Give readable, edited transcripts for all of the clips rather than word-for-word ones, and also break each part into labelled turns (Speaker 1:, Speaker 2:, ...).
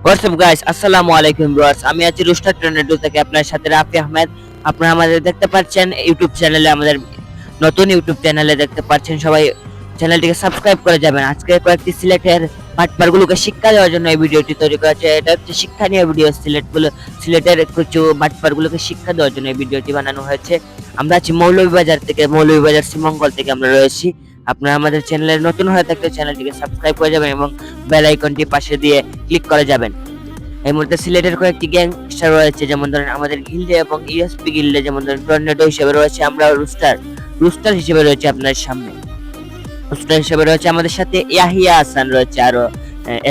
Speaker 1: WhatsApp guys, আসসালামু আলাইকুম viewers. আমি আছি রুস্টার টর্নেডো থেকে আপনার সাথে রাফি আহমেদ। আপনারা আমাদের দেখতে পাচ্ছেন ইউটিউব চ্যানেলে, আমাদের নতুন ইউটিউব চ্যানেলে দেখতে পাচ্ছেন। সবাই চ্যানেলটিকে সাবস্ক্রাইব করে যাবেন। আজকে কয়েকটি সিলেটের বাটপারগুলোকে শিক্ষা দেওয়ার জন্য এই ভিডিওটি তৈরি করা হয়েছে। এটা হচ্ছে শিক্ষণীয় ভিডিও। সিলেটের কিছু বাটপারগুলোকে শিক্ষা দেওয়ার জন্য এই ভিডিওটি বানানো হয়েছে। আমরা আছি মৌলভীবাজার থেকে, মৌলভীবাজার শ্রীমঙ্গল থেকে আমরা রয়েছি। আপনারা আমাদের চ্যানেলে নতুন হয়ে থাকলে চ্যানেলটিকে সাবস্ক্রাইব করে যাবেন এবং বেল আইকনটি পাশে দিয়ে ক্লিক করে যাবেন। এই মুহূর্তে সিলেটের কয়েকটি গ্যাংস্টার রয়েছে, যেমন ধরেন আমাদের গিল্ডে এবং ইএসপি গিল্ডে, যেমন ধরেন টর্নেডো হিসেবে রয়েছে আমরা, রুস্টার হিসেবে রয়েছে আপনার সামনে। রুস্টার হিসেবে রয়েছে আমাদের সাথে ইয়াহিয়া হাসান রয়েছে, আরো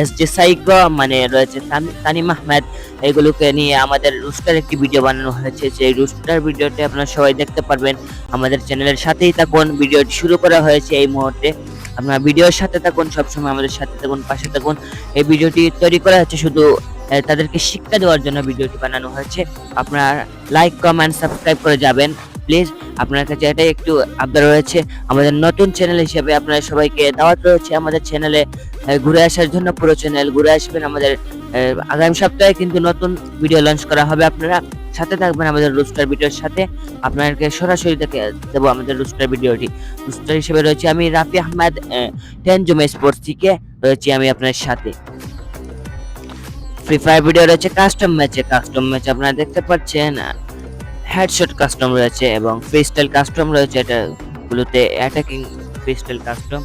Speaker 1: এসজে সাইকো মানে রয়েছে তানিম আহমেদ। এইগুলোকে নিয়ে আমাদের রুস্টার একটি ভিডিও বানানো হয়েছে। সেই রুস্টার ভিডিওটি আপনারা সবাই দেখতে পারবেন। আমাদের চ্যানেলের সাথেই থাকুন। ভিডিওটি শুরু করা হয়েছে এই মুহূর্তে। আপনারা ভিডিওর সাথে থাকুন, সবসময় আমাদের সাথে থাকুন, পাশে থাকুন। এই ভিডিওটি তৈরি করা হচ্ছে শুধু তাদেরকে শিক্ষা দেওয়ার জন্য ভিডিওটি বানানো হয়েছে। আপনারা লাইক, কমেন্ট, সাবস্ক্রাইব করে যাবেন প্লিজ। আপনার কাছে এটাই একটু আবদার রয়েছে। আমাদের নতুন চ্যানেল হিসেবে আপনারা সবাইকে দাওয়াত রয়েছে আমাদের চ্যানেলে ঘুরে আসার জন্য। পুরো চ্যানেল ঘুরে আসবেন। আমাদের আগামী সপ্তাহে কিন্তু নতুন ভিডিও লঞ্চ করা হবে। আপনারা সাথে থাকবেন আমাদের রুস্টার ভিডিওর সাথে। আপনাদেরকে সরাসরি দেখে দেবো আমাদের রুস্টার ভিডিওটি। রুস্টার হিসেবে রয়েছে আমি রাফি আহমেদ, টেনজুমে স্পোর্টস থেকে রয়েছি আমি আপনার সাথে। ফ্রি ফায়ার ভিডিও রয়েছে কাস্টম ম্যাচ আপনারা দেখতে পাচ্ছেন। হেডশট কাস্টম রয়েছে এবং ফ্রিস্টাইল কাস্টম রয়েছে। এটা গুলোতে অ্যাটাকিং ফ্রিস্টাইল কাস্টম।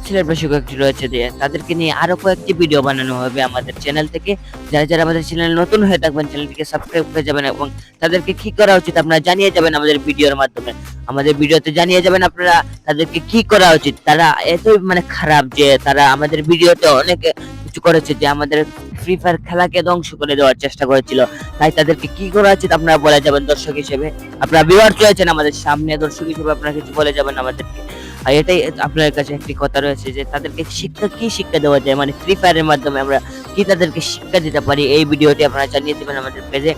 Speaker 1: সিলেটবাসী কয়েকটি রয়েছে, তাদেরকে নিয়ে আরো কয়েকটি ভিডিও বানানো হবে আমাদের চ্যানেল থেকে। যারা যারা আমাদের চ্যানেল নতুন হয়ে থাকবেন চ্যানেলটিকে সাবস্ক্রাইব করে যাবেন এবং তাদেরকে কি করা উচিত আপনারা জানিয়ে যাবেন আমাদের ভিডিওর মাধ্যমে। আমাদের ভিডিওতে জানিয়ে যাবেন আপনারা তাদেরকে কি করা উচিত। তারা এতই মানে খারাপ যে তারা আমাদের ভিডিওতে অনেক কিছু করেছে, যে আমাদের ফ্রি ফায়ার খেলাকে ধ্বংস করে দেওয়ার চেষ্টা করেছিল। তাই তাদেরকে কি করা উচিত আপনারা বলে যাবেন দর্শক হিসেবে। আপনারা ভিউয়ার্স রয়েছেন আমাদের সামনে, দর্শক হিসেবে আপনারা কিছু বলে যাবেন আমাদেরকে। আর এটাই আপনার কাছে একটি কথা রয়েছে যে তাদেরকে শিক্ষা দেওয়া যায়, মানে ফ্রি ফায়ারের মাধ্যমে আমরা কি তাদেরকে শিক্ষা দিতে পারি। এই ভিডিওটি আপনারা জানিয়ে দেবেন আমাদের পেজে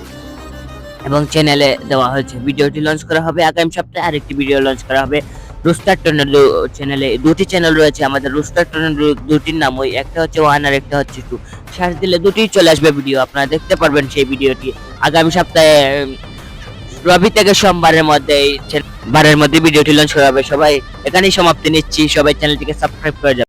Speaker 1: এবং চ্যানেলে দেওয়া হয়েছে। ভিডিওটি লঞ্চ করা হবে আগামী সপ্তাহে। আরেকটি ভিডিও লঞ্চ করা হবে রুস্টার টর্নেডো চ্যানেলে। দুটি চ্যানেল রয়েছে আমাদের রুস্টার টর্নেডো, দুটির নাম ওই, একটা হচ্ছে 1 আর একটা হচ্ছে 2। সার্চ দিলে দুটিই চলে আসবে ভিডিও, আপনারা দেখতে পারবেন সেই ভিডিওটি। আগামী সপ্তাহে রবি থেকে সোমবারের মধ্যে ভিডিওটি লঞ্চ করা হবে। সবাই এখানেই সমাপ্তি নিচ্ছি। সবাই চ্যানেলটিকে সাবস্ক্রাইব করে যাবেন।